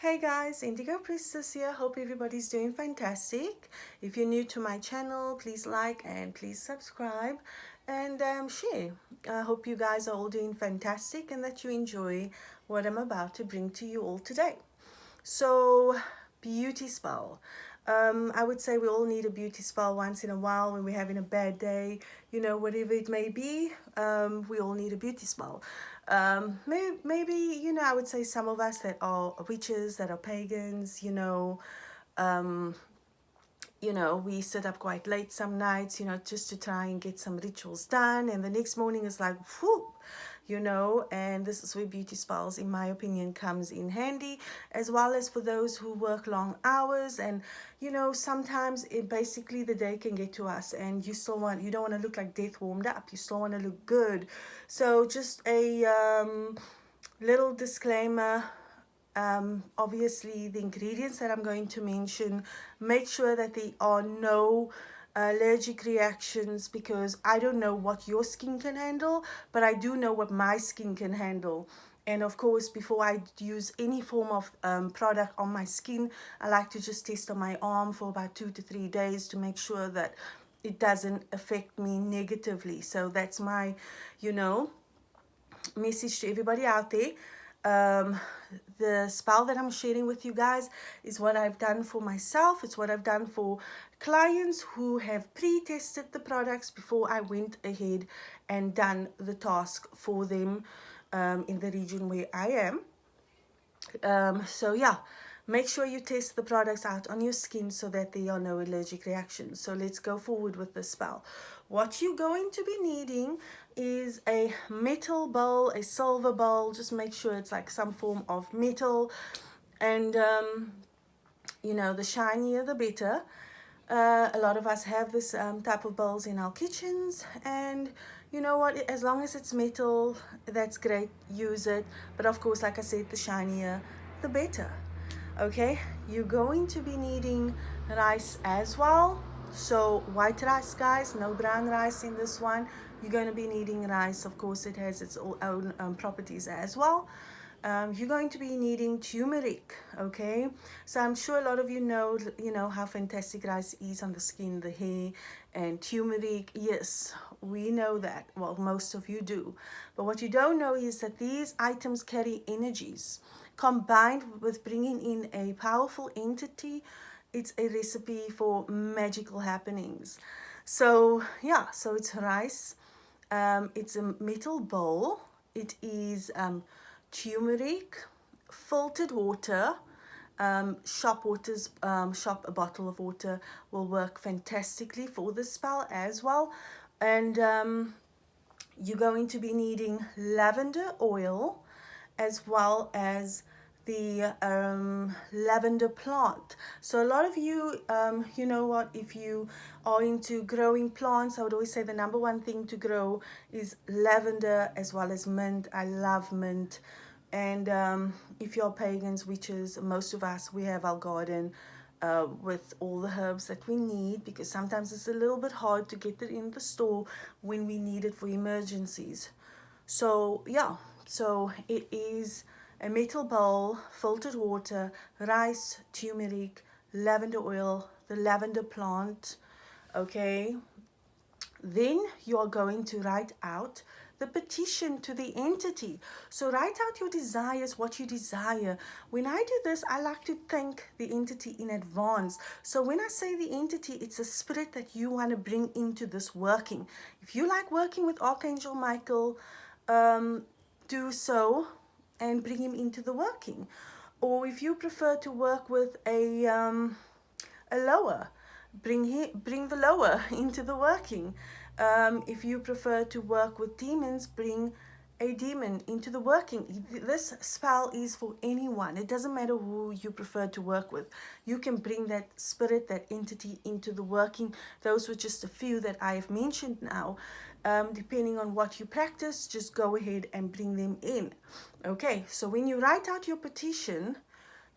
Hey guys, Indigo Priestess here. Hope everybody's doing fantastic. If you're new to my channel, please like and please subscribe and share. I hope you guys are all doing fantastic and that you enjoy what I'm about to bring to you all today. So, beauty spell. I would say we all need a beauty spell once in a while when we're having a bad day, whatever it may be. We all need a beauty spell. Maybe, I would say some of us that are witches, that are pagans, we sit up quite late some nights, just to try and get some rituals done. And the next morning is like, whew, and this is where beauty spells, in my opinion, comes in handy, as well as for those who work long hours. And, sometimes basically the day can get to us and you don't want to look like death warmed up. You still want to look good. So just a little disclaimer. Obviously, the ingredients that I'm going to mention, make sure that there are no allergic reactions, because I don't know what your skin can handle, but I do know what my skin can handle. And of course, before I use any form of product on my skin, I like to just test on my arm for about 2 to 3 days to make sure that it doesn't affect me negatively. So that's my, message to everybody out there. The spell that I'm sharing with you guys is what I've done for myself. It's what I've done for clients who have pre-tested the products before I went ahead and done the task for them in the region where I am. So yeah, make sure you test the products out on your skin so that there are no allergic reactions. So let's go forward with the spell. What you're going to be needing is a metal bowl, a silver bowl. Just make sure it's like some form of metal, and the shinier the better. A lot of us have this type of bowls in our kitchens, and you know what, as long as it's metal, that's great, use it. But of course, like I said, the shinier the better. Okay, you're going to be needing rice as well. So white rice, guys, no brown rice in this one. You're going to be needing rice. Of course, it has its own properties as well. You're going to be needing turmeric. Okay, so I'm sure a lot of you know how fantastic rice is on the skin, the hair, and turmeric. Yes, we know that. Well, most of you do. But what you don't know is that these items carry energies. Combined with bringing in a powerful entity, it's a recipe for magical happenings. So yeah, so it's rice. It's a metal bowl. It is turmeric, filtered water. Shop a bottle of water will work fantastically for this spell as well. And you're going to be needing lavender oil, as well as the lavender plant. So a lot of you, you know what, if you are into growing plants, I would always say the number one thing to grow is lavender, as well as mint. I love mint. And if you're pagans, witches, most of us, we have our garden with all the herbs that we need, because sometimes it's a little bit hard to get it in the store when we need it for emergencies. So yeah, so it is a metal bowl, filtered water, rice, turmeric, lavender oil, the lavender plant. Okay, then you are going to write out the petition to the entity. So write out your desires, what you desire. When I do this, I like to thank the entity in advance. So when I say the entity, it's a spirit that you want to bring into this working. If you like working with Archangel Michael, do so and bring him into the working. Or if you prefer to work with a lower, bring the lower into the working. If you prefer to work with demons, bring a demon into the working. This spell is for anyone. It doesn't matter who you prefer to work with. You can bring that spirit, that entity into the working. Those were just a few that I have mentioned now. Depending on what you practice, just go ahead and bring them in. Okay, so when you write out your petition,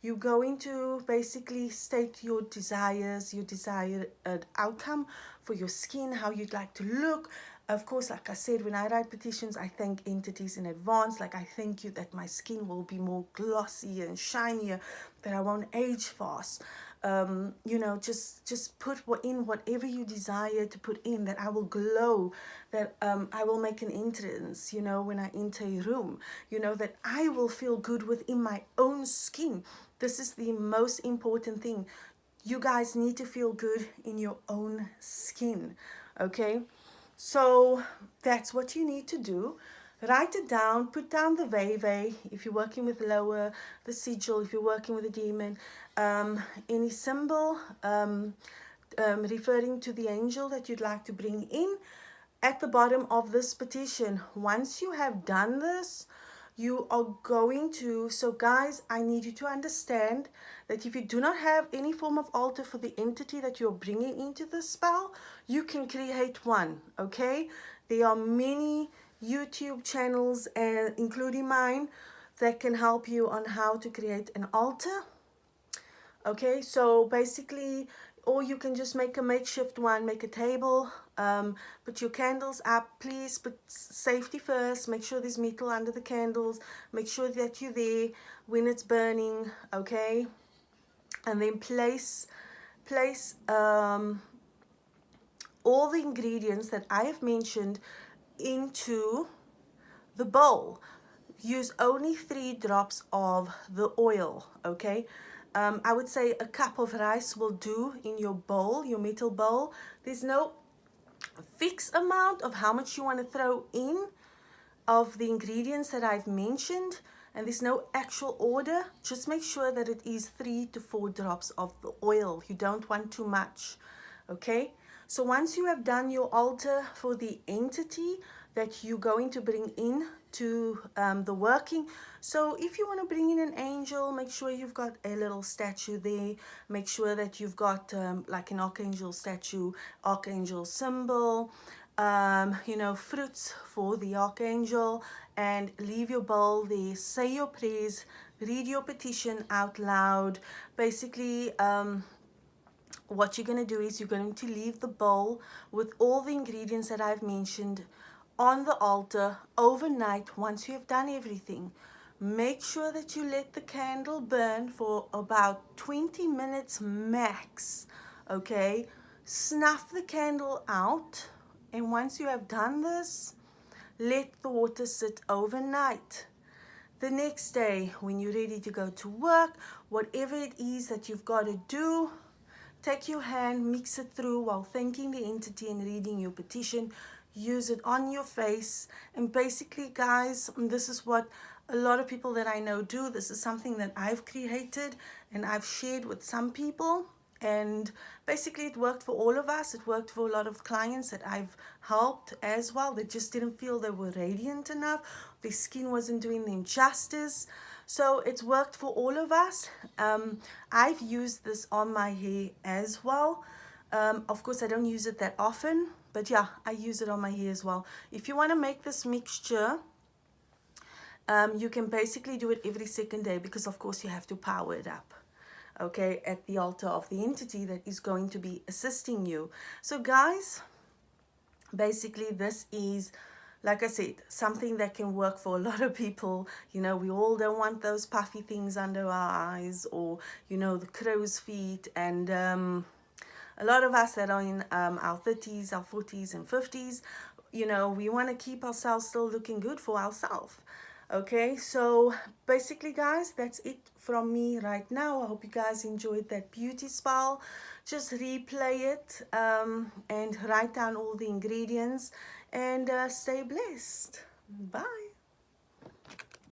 you're going to basically state your desires, your desired outcome for your skin, how you'd like to look, Of course, like I said, when I write petitions, I thank entities in advance. Like, I thank you that my skin will be more glossy and shinier, that I won't age fast. You know, just put in whatever you desire to put in, that I will glow, that I will make an entrance, you know, when I enter a room, you know, that I will feel good within my own skin. This is the most important thing. You guys need to feel good in your own skin, okay? So that's what you need to do. Write it down, put down the veve if you're working with lower, the sigil if you're working with a demon, any symbol referring to the angel that you'd like to bring in at the bottom of this petition. Once you have done this, you are going to, so guys, I need you to understand that if you do not have any form of altar for the entity that you're bringing into the spell, you can create one, okay? There are many YouTube channels, including mine, that can help you on how to create an altar. Okay, so basically, or you can just make a makeshift one, make a table, put your candles up. Please put safety first, make sure there's metal under the candles, make sure that you're there when it's burning, okay? And then place all the ingredients that I have mentioned into the bowl. Use only 3 drops of the oil, okay? I would say a cup of rice will do in your bowl, your metal bowl. There's no fixed amount of how much you want to throw in of the ingredients that I've mentioned, and there's no actual order. Just make sure that it is 3 to 4 drops of the oil. You don't want too much, okay? So once you have done your altar for the entity that you're going to bring in to the working, so if you want to bring in an angel, make sure you've got a little statue there. Make sure that you've got like an archangel statue, archangel symbol, you know, fruits for the archangel, and leave your bowl there. Say your prayers, read your petition out loud. Basically, what you're going to do is you're going to leave the bowl with all the ingredients that I've mentioned on the altar overnight. Once you have done everything, make sure that you let the candle burn for about 20 minutes max, okay? Snuff the candle out, and once you have done this, let the water sit overnight. The next day, when you're ready to go to work, whatever it is that you've got to do, take your hand, mix it through while thanking the entity and reading your petition. Use it on your face. And basically, guys, this is what a lot of people that I know do. This is something that I've created and I've shared with some people. And basically, it worked for all of us. It worked for a lot of clients that I've helped as well. They just didn't feel they were radiant enough. Their skin wasn't doing them justice. So it's worked for all of us. I've used this on my hair as well. Of course, I don't use it that often, but yeah, I use it on my hair as well. If you want to make this mixture, you can basically do it every second day, because of course you have to power it up, okay, at the altar of the entity that is going to be assisting you. So guys, basically this is, like I said, something that can work for a lot of people. You know, we all don't want those puffy things under our eyes, or, you know, the crow's feet. And a lot of us that are in our 30s, our 40s and 50s, you know, we want to keep ourselves still looking good for ourselves. Okay, so basically, guys, that's it from me right now. I hope you guys enjoyed that beauty spell. Just replay it and write down all the ingredients, and stay blessed. Bye.